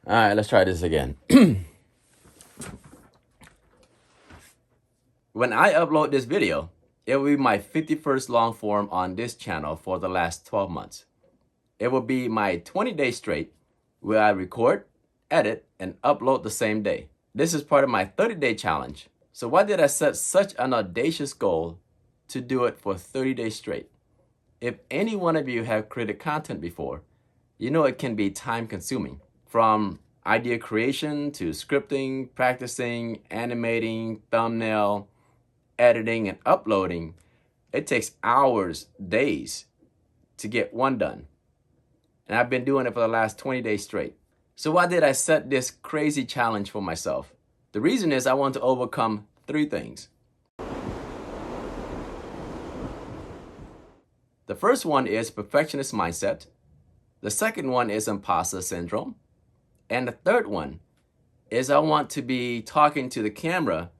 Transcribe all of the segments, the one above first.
All right, let's try this again. When I upload this video, it will be my 51st long form on this channel for the last 12 months. It will be my 20 days straight where I record, edit, and upload the same day. This is part of my 30-day challenge. So why did I set such an audacious goal to do it for 30 days straight? If any one of you have created content before, you know it can be time consuming. From idea creation to scripting, practicing, animating, thumbnail, editing, and uploading, it takes hours, days to get one done. And I've been doing it for the last 20 days straight. So why did I set this crazy challenge for myself? The reason is I want to overcome 3 things. The first one is perfectionist mindset. The second one is imposter syndrome. And the third one is I want to be talking to the camera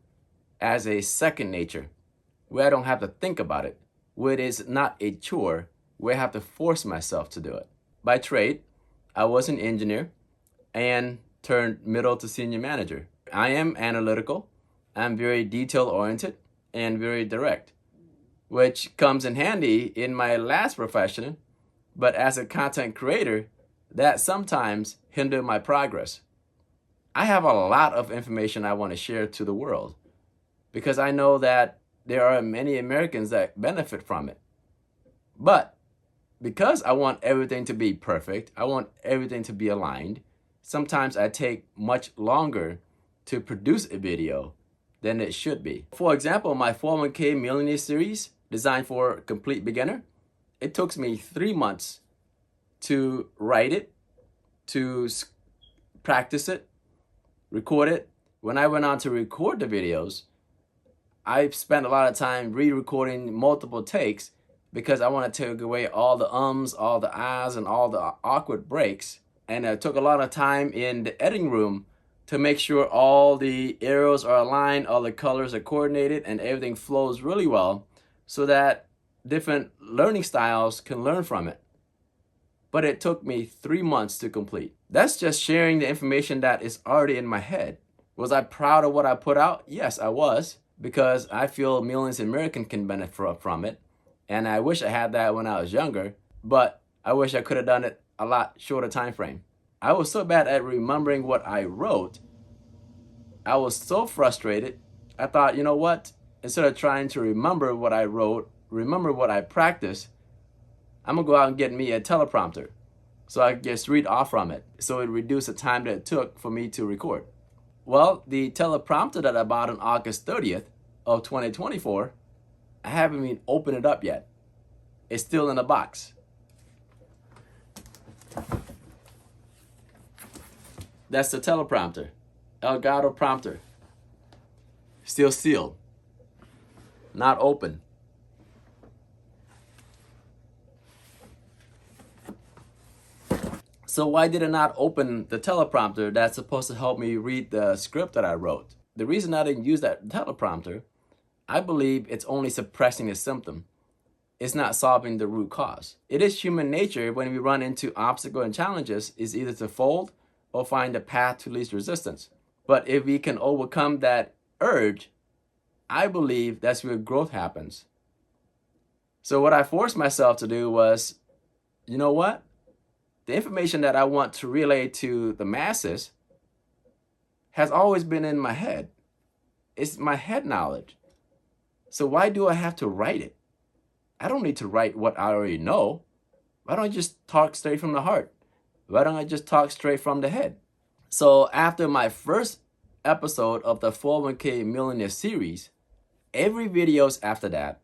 as a second nature, where I don't have to think about it, where it is not a chore, where I have to force myself to do it. By trade, I was an engineer and turned middle to senior manager. I am analytical, I'm very detail-oriented, and very direct, which comes in handy in my last profession, but as a content creator, that sometimes hindered my progress. I have a lot of information I want to share to the world because I know that there are many Americans that benefit from it. But because I want everything to be perfect, I want everything to be aligned, sometimes I take much longer to produce a video than it should be. For example, my 401k Millionaire series, designed for complete beginner, it took me 3 months to write it, to practice it, record it. When I went on to record the videos, I spent a lot of time re-recording multiple takes because I want to take away all the ums, all the ahs, and all the awkward breaks. And it took a lot of time in the editing room to make sure all the arrows are aligned, all the colors are coordinated, and everything flows really well so that different learning styles can learn from it. But it took me 3 months to complete. That's just sharing the information that is already in my head. Was I proud of what I put out? Yes, I was, because I feel millions of Americans can benefit from it. And I wish I had that when I was younger, but I wish I could have done it a lot shorter time frame. I was so bad at remembering what I wrote. I was so frustrated. I thought, you know what? Instead of trying to remember what I wrote, remember what I practiced, I'm gonna go out and get me a teleprompter so I can just read off from it. So it reduced the time that it took for me to record. Well, the teleprompter that I bought on August 30th of 2024, I haven't even opened it up yet. It's still in a box. That's the teleprompter, Elgato prompter. Still sealed, not open. So why did I not open the teleprompter that's supposed to help me read the script that I wrote? The reason I didn't use that teleprompter, I believe it's only suppressing a symptom. It's not solving the root cause. It is human nature when we run into obstacles and challenges is either to fold or find a path to least resistance. But if we can overcome that urge, I believe that's where growth happens. So what I forced myself to do was, you know what? The information that I want to relay to the masses has always been in my head. It's my head knowledge. So why do I have to write it? I don't need to write what I already know. Why don't I just talk straight from the heart? Why don't I just talk straight from the head? So after my first episode of the 401k Millionaire series, every videos after that,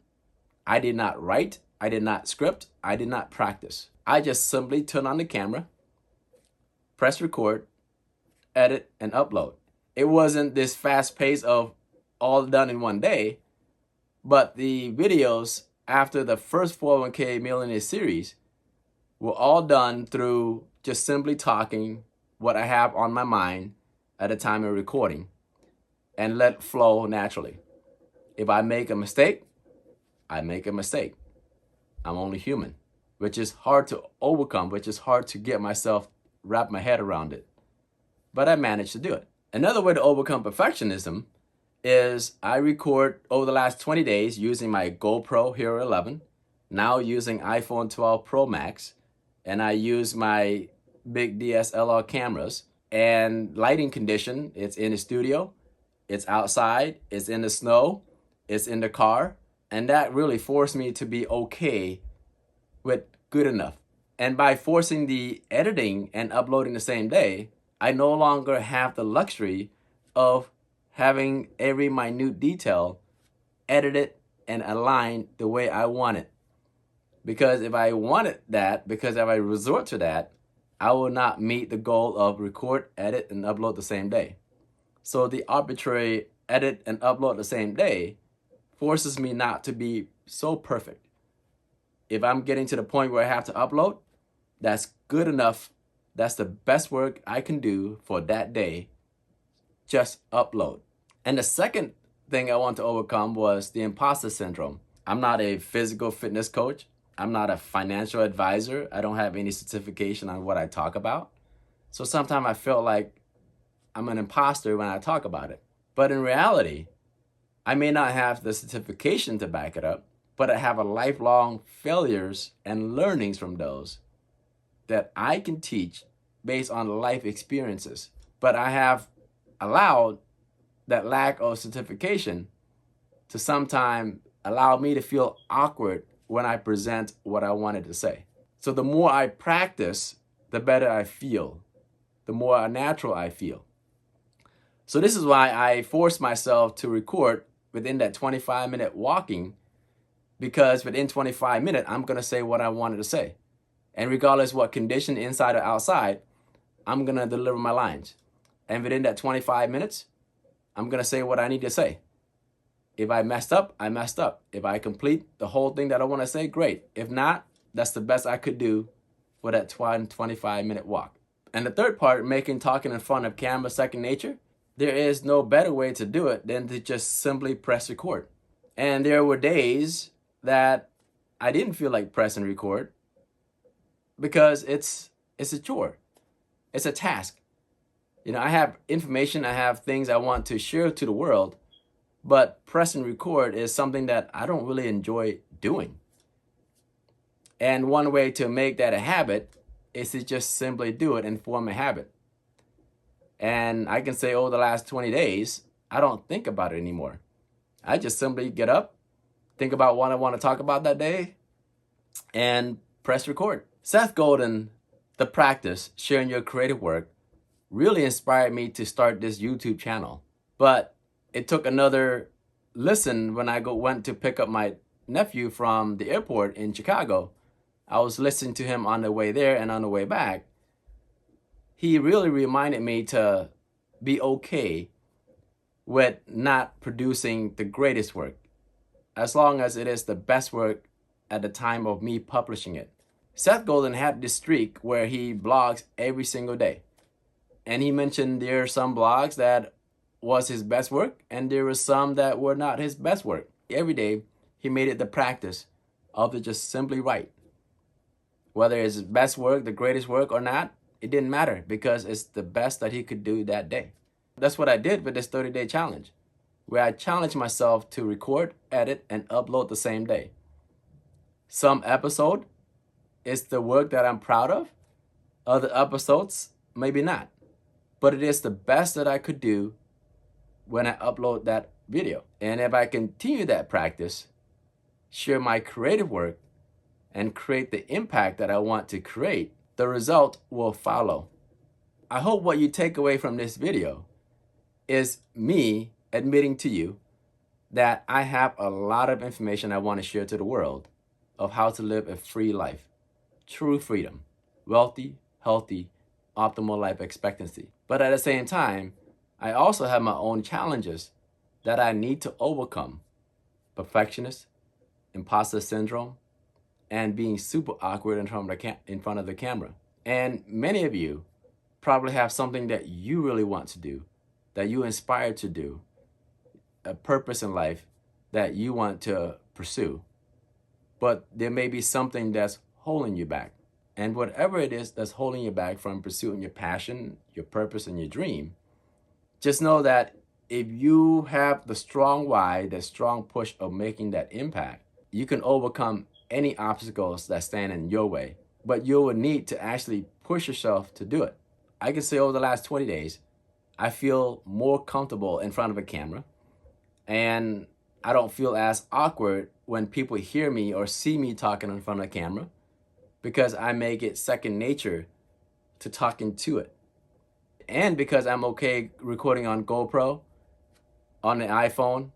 I did not write, I did not script, I did not practice. I just simply turn on the camera, press record, edit, and upload. It wasn't this fast pace of all done in one day, but the videos after the first 401k Millionaire series were all done through just simply talking what I have on my mind at the time of recording and let it flow naturally. If I make a mistake, I make a mistake. I'm only human, which is hard to overcome, which is hard to get myself, wrap my head around it. but I managed to do it. Another way to overcome perfectionism is I record over the last 20 days using my GoPro Hero 11, now using iPhone 12 Pro Max, and I use my big DSLR cameras. And lighting condition, it's in the studio, it's outside, it's in the snow, it's in the car, and that really forced me to be okay with good enough. And by forcing the editing and uploading the same day, I no longer have the luxury of having every minute detail edited and aligned the way I want it. Because if I wanted that, because if I resort to that, I will not meet the goal of record, edit, and upload the same day. So the arbitrary edit and upload the same day forces me not to be so perfect. If I'm getting to the point where I have to upload, that's good enough. That's the best work I can do for that day. Just upload. And the second thing I want to overcome was the imposter syndrome. I'm not a physical fitness coach. I'm not a financial advisor. I don't have any certification on what I talk about. So sometimes I feel like I'm an imposter when I talk about it. But in reality, I may not have the certification to back it up, but I have a lifelong failures and learnings from those that I can teach based on life experiences. But I have allowed that lack of certification to sometimes allow me to feel awkward when I present what I wanted to say. So the more I practice, the better I feel, the more natural I feel. So this is why I force myself to record within that 25-minute walking, because within 25 minutes, I'm going to say what I wanted to say. And regardless what condition, inside or outside, I'm going to deliver my lines. And within that 25 minutes, I'm going to say what I need to say. If I messed up, I messed up. If I complete the whole thing that I want to say, great. If not, that's the best I could do for that 25-minute walk. And the third part, making talking in front of camera second nature, there is no better way to do it than to just simply press record. And there were days that I didn't feel like pressing record because it's a chore. It's a task. You know, I have information, I have things I want to share to the world, but press and record is something that I don't really enjoy doing. And one way to make that a habit is to just simply do it and form a habit. And I can say over the last 20 days, I don't think about it anymore. I just simply get up, think about what I want to talk about that day, and press record. Seth Godin, The Practice, Sharing Your Creative Work, really inspired me to start this YouTube channel. But it took another listen when I went to pick up my nephew from the airport in Chicago. I was listening to him on the way there and on the way back. He really reminded me to be okay with not producing the greatest work, as long as it is the best work at the time of me publishing it. Seth Godin had this streak where he blogs every single day. And he mentioned there are some blogs that was his best work, and there were some that were not his best work. Every day, he made it the practice of to just simply write. Whether it's his best work, the greatest work or not, it didn't matter because it's the best that he could do that day. That's what I did with this 30-day challenge, where I challenged myself to record, edit, and upload the same day. Some episode is the work that I'm proud of. Other episodes, maybe not. But it is the best that I could do when I upload that video. And if I continue that practice, share my creative work, and create the impact that I want to create, the result will follow. I hope what you take away from this video is me admitting to you that I have a lot of information I want to share to the world of how to live a free life, true freedom, wealthy, healthy, optimal life expectancy. But at the same time, I also have my own challenges that I need to overcome. Perfectionist, imposter syndrome, and being super awkward in front of the camera. And many of you probably have something that you really want to do, that you inspired to do, a purpose in life that you want to pursue. But there may be something that's holding you back. And whatever it is that's holding you back from pursuing your passion, your purpose, and your dream, just know that if you have the strong why, the strong push of making that impact, you can overcome any obstacles that stand in your way. But you will need to actually push yourself to do it. I can say over the last 20 days, I feel more comfortable in front of a camera, and I don't feel as awkward when people hear me or see me talking in front of a camera, because I make it second nature to talking to it. And because I'm okay recording on GoPro, on the iPhone,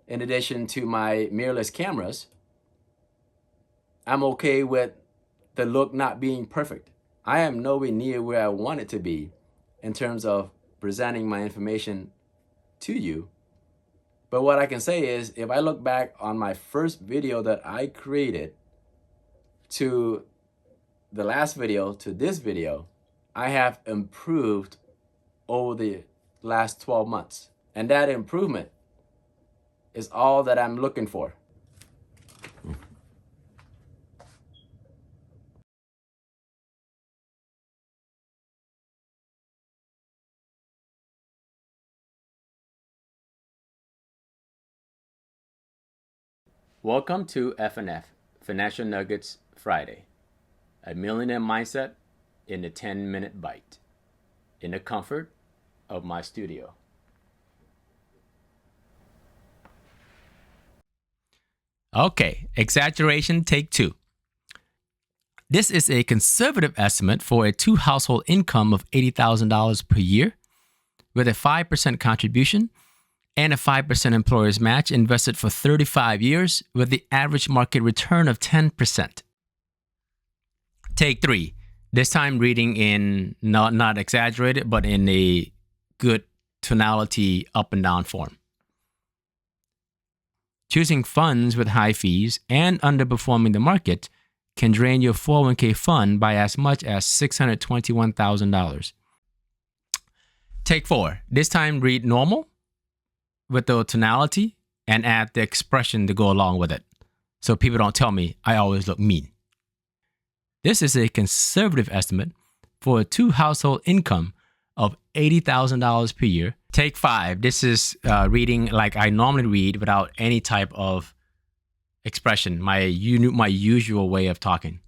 in addition to my mirrorless cameras, I'm okay with the look not being perfect. I am nowhere near where I want it to be in terms of presenting my information to you. But what I can say is, if I look back on my first video that I created to the last video to this video, I have improved over the last 12 months. And that improvement is all that I'm looking for. Welcome to F&F, Financial Nuggets Friday. A millionaire mindset in a 10-minute bite. In the comfort of my studio. Okay, exaggeration take 2. This is a conservative estimate for a 2-household income of $80,000 per year with a 5% contribution and a 5% employer's match invested for 35 years with the average market return of 10%. Take 3. This time reading in not exaggerated, but in a good tonality up and down form. Choosing funds with high fees and underperforming the market can drain your 401k fund by as much as $621,000. Take 4. This time read normal with the tonality and add the expression to go along with it, so people don't tell me I always look mean. This is a conservative estimate for a 2-household income of $80,000 per year. Take 5. This is reading like I normally read without any type of expression, my usual way of talking.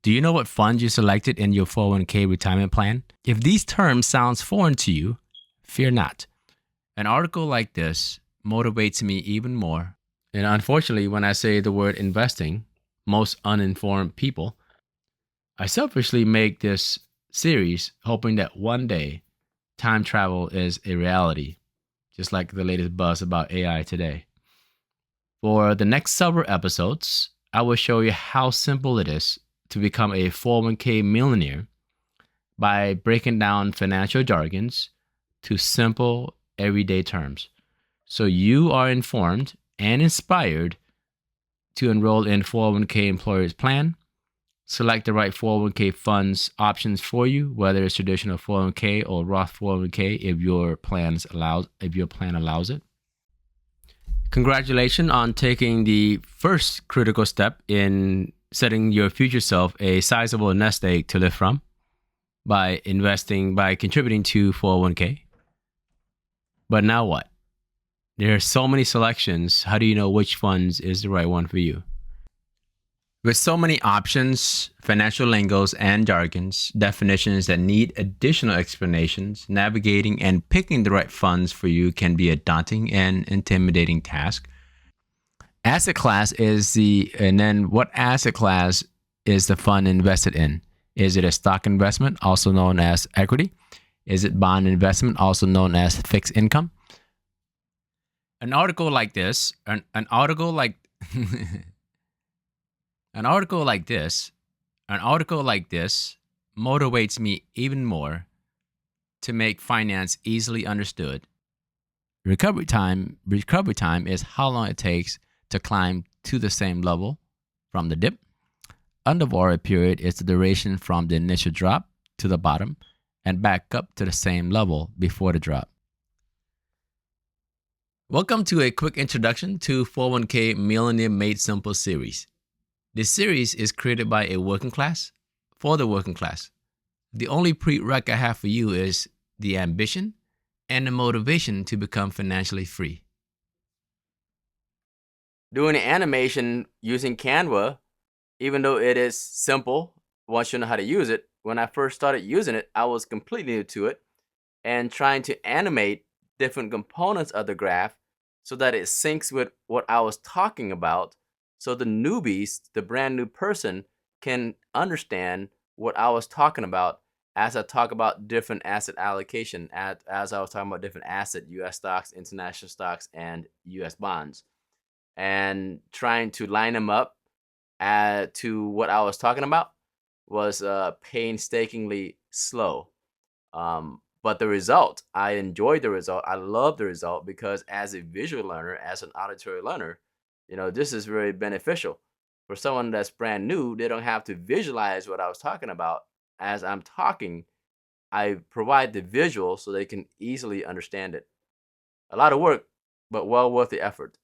Do you know what fund you selected in your 401k retirement plan? If these terms sound foreign to you, fear not. An article like this motivates me even more. And unfortunately, when I say the word investing, most uninformed people, I selfishly make this series hoping that one day time travel is a reality, just like the latest buzz about AI today. For the next several episodes, I will show you how simple it is to become a 401k millionaire by breaking down financial jargons to simple, everyday terms, so you are informed and inspired to enroll in 401k employer's plan, select the right 401k funds options for you, whether it's traditional 401k or Roth 401k if your plan allows it. Congratulations on taking the first critical step in setting your future self a sizable nest egg to live from by contributing to 401k. But now what? There are so many selections. How do you know which funds is the right one for you? With so many options, financial lingos and jargons, definitions that need additional explanations, navigating and picking the right funds for you can be a daunting and intimidating task. What asset class is the fund invested in? Is it a stock investment, also known as equity? Is it bond investment, also known as fixed income? An article like this motivates me even more to make finance easily understood. Recovery time is how long it takes to climb to the same level from the dip. Underwater period is the duration from the initial drop to the bottom and back up to the same level before the drop. Welcome to a quick introduction to 401k Millionaire Made Simple series. This series is created by a working class for the working class. The only prereq I have for you is the ambition and the motivation to become financially free. Doing animation using Canva, even though it is simple, once you know how to use it, when I first started using it, I was completely new to it and trying to animate different components of the graph so that it syncs with what I was talking about. So the newbies, the brand new person, can understand what I was talking about as I talk about different asset allocation, as I was talking about different asset, US stocks, international stocks, and US bonds, and trying to line them up to what I was talking about was painstakingly slow. But the result, I enjoyed the result. I love the result because as a visual learner, as an auditory learner, this is very beneficial. For someone that's brand new, they don't have to visualize what I was talking about. As I'm talking, I provide the visual so they can easily understand it. A lot of work, but well worth the effort.